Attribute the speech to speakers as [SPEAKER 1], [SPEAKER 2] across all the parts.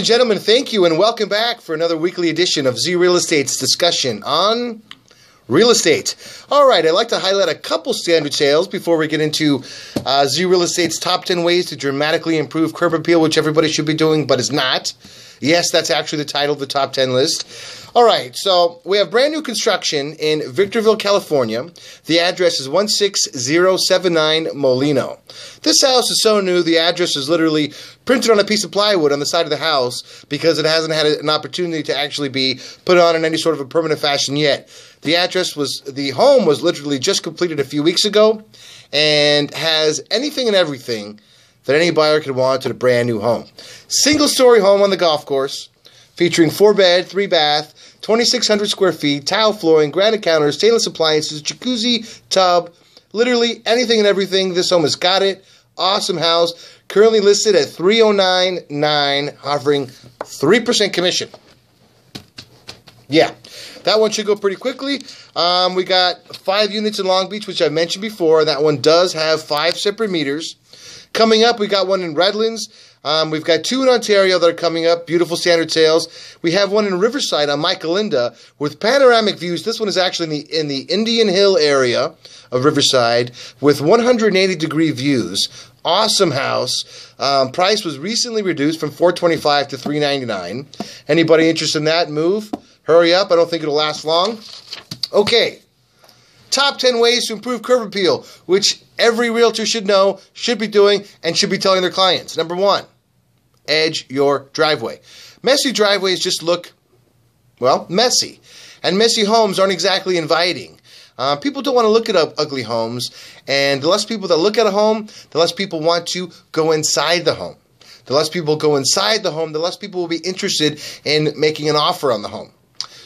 [SPEAKER 1] and gentlemen, thank you and welcome back for another weekly edition of Z Real Estate's discussion on real estate. All right, I'd like to highlight a couple standard sales before we get into Z Real Estate's top 10 ways to dramatically improve curb appeal, which everybody should be doing but is not. Yes, that's actually the title of the top 10 list. All right, so we have brand new construction in Victorville, California. The address is 16079 Molino. This house is so new, the address is literally printed on a piece of plywood on the side of the house because it hasn't had an opportunity to actually be put on in any sort of a permanent fashion yet. The home was literally just completed a few weeks ago and has anything and everything that any buyer could want in a brand new home. Single-story home on the golf course, featuring 4-bed, 3-bath, 2,600 square feet, tile flooring, granite counters, stainless appliances, jacuzzi, tub, literally anything and everything. This home has got it. Awesome house. Currently listed at $309,900, offering 3% commission. Yeah, that one should go pretty quickly. We got 5 units in Long Beach, which I mentioned before. That one does have 5 separate meters. Coming up, we got one in Redlands. We've got 2 in Ontario that are coming up. Beautiful standard sales. We have one in Riverside on Michaelinda with panoramic views. This one is actually in the Indian Hill area of Riverside with 180-degree views. Awesome house. Price was recently reduced from $425 to $399. Anybody interested in that move? Hurry up. I don't think it'll last long. Okay. Top 10 ways to improve curb appeal, which every realtor should know, should be doing, and should be telling their clients. Number 1, edge your driveway. Messy driveways just look, well, messy. And messy homes aren't exactly inviting. People don't want to look at ugly homes, and the less people that look at a home, the less people want to go inside the home. The less people go inside the home, the less people will be interested in making an offer on the home.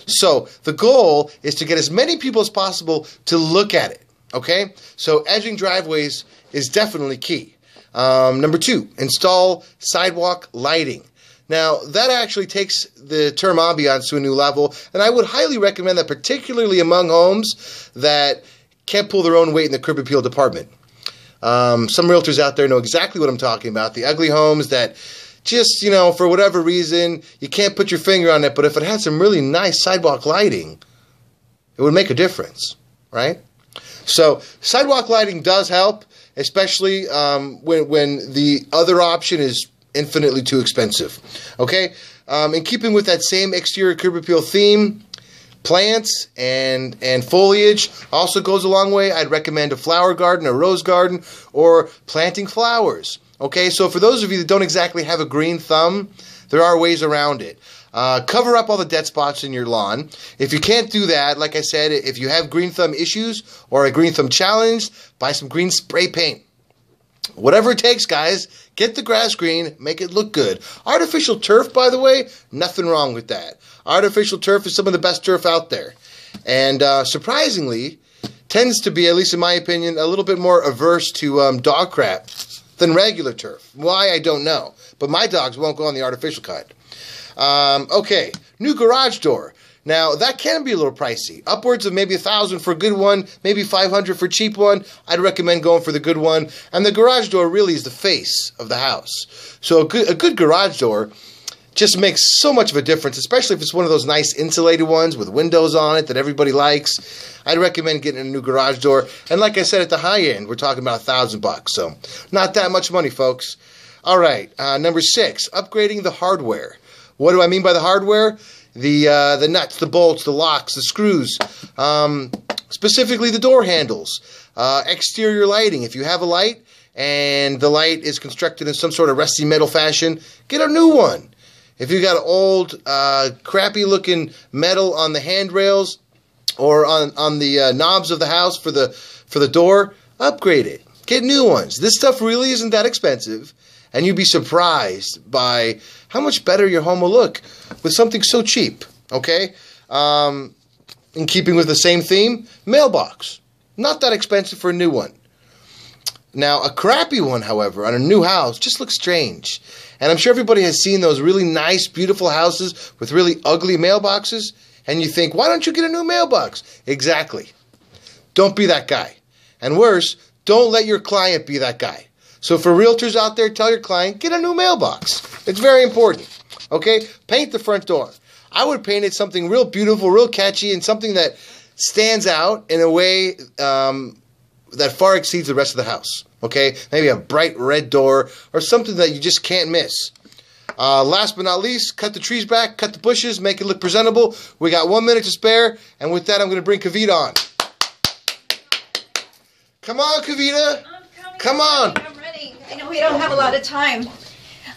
[SPEAKER 1] So the goal is to get as many people as possible to look at it, okay? So edging driveways is definitely key. Number 2, install sidewalk lighting. Now, that actually takes the term ambiance to a new level, and I would highly recommend that, particularly among homes that can't pull their own weight in the curb appeal department. Some realtors out there know exactly what I'm talking about. The ugly homes that just, for whatever reason, you can't put your finger on it, but if it had some really nice sidewalk lighting, it would make a difference, right? So sidewalk lighting does help, especially when the other option is infinitely too expensive, okay? In keeping with that same exterior curb appeal theme, plants and foliage also goes a long way. I'd recommend a flower garden, a rose garden, or planting flowers. Okay, so for those of you that don't exactly have a green thumb, there are ways around it. Cover up all the dead spots in your lawn. If you can't do that, like I said, if you have green thumb issues or a green thumb challenge, buy some green spray paint. Whatever it takes, guys, get the grass green, make it look good. Artificial turf, by the way, nothing wrong with that. Artificial turf is some of the best turf out there. And surprisingly, tends to be, at least in my opinion, a little bit more averse to dog crap than regular turf. Why, I don't know. But my dogs won't go on the artificial kind. Okay, new garage door. Now, that can be a little pricey. Upwards of maybe $1,000 for a good one, maybe $500 for a cheap one. I'd recommend going for the good one. And the garage door really is the face of the house. So a good garage door just makes so much of a difference, especially if it's one of those nice insulated ones with windows on it that everybody likes. I'd recommend getting a new garage door. And like I said, at the high end, we're talking about $1,000. So not that much money, folks. All right, number 6, upgrading the hardware. What do I mean by the hardware? The nuts, the bolts, the locks, the screws, specifically the door handles, exterior lighting. If you have a light and the light is constructed in some sort of rusty metal fashion, get a new one. If you got old, crappy-looking metal on the handrails or on the knobs of the house for the door, upgrade it. Get new ones. This stuff really isn't that expensive, and you'd be surprised by how much better your home will look with something so cheap, okay? In keeping with the same theme, mailbox. Not that expensive for a new one. Now, a crappy one, however, on a new house just looks strange. And I'm sure everybody has seen those really nice, beautiful houses with really ugly mailboxes. And you think, why don't you get a new mailbox? Exactly. Don't be that guy. And worse, don't let your client be that guy. So for realtors out there, tell your client, get a new mailbox. It's very important. Okay? Paint the front door. I would paint it something real beautiful, real catchy, and something that stands out in a way that far exceeds the rest of the house. Okay? Maybe a bright red door or something that you just can't miss. Last but not least, cut the trees back, cut the bushes, make it look presentable. We got 1 minute to spare, and with that, I'm going to bring Kavita on. Come on, Kavita. Come on.
[SPEAKER 2] I'm ready. I know we don't have a lot of time.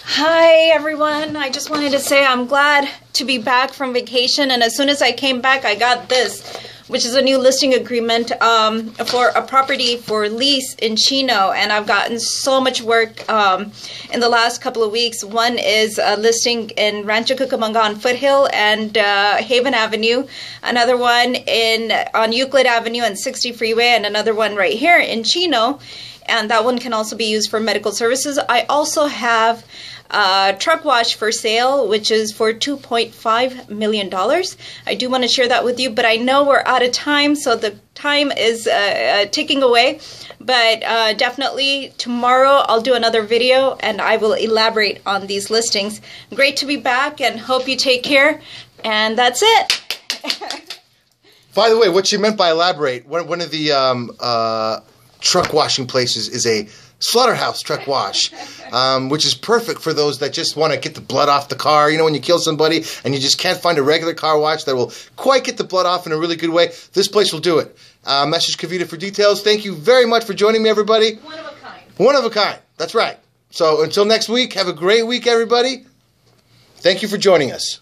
[SPEAKER 2] Hi, everyone. I just wanted to say I'm glad to be back from vacation, and as soon as I came back, I got this, which is a new listing agreement for a property for lease in Chino, and I've gotten so much work in the last couple of weeks. One is a listing in Rancho Cucamonga on Foothill and Haven Avenue, another one on Euclid Avenue and 60 Freeway, and another one right here in Chino, and that one can also be used for medical services. I also have truck wash for sale, which is for $2.5 million. I do want to share that with you, but I know we're out of time, so the time is ticking away. But definitely tomorrow I'll do another video and I will elaborate on these listings. Great to be back and hope you take care. And that's it.
[SPEAKER 1] By the way, what she meant by elaborate, one of the truck washing places is a slaughterhouse truck wash, which is perfect for those that just want to get the blood off the car. You know, when you kill somebody and you just can't find a regular car wash that will quite get the blood off in a really good way, this place will do it. Message Kavita for details. Thank you very much for joining me, everybody.
[SPEAKER 2] One of a kind.
[SPEAKER 1] One of a kind. That's right. So until next week, have a great week, everybody. Thank you for joining us.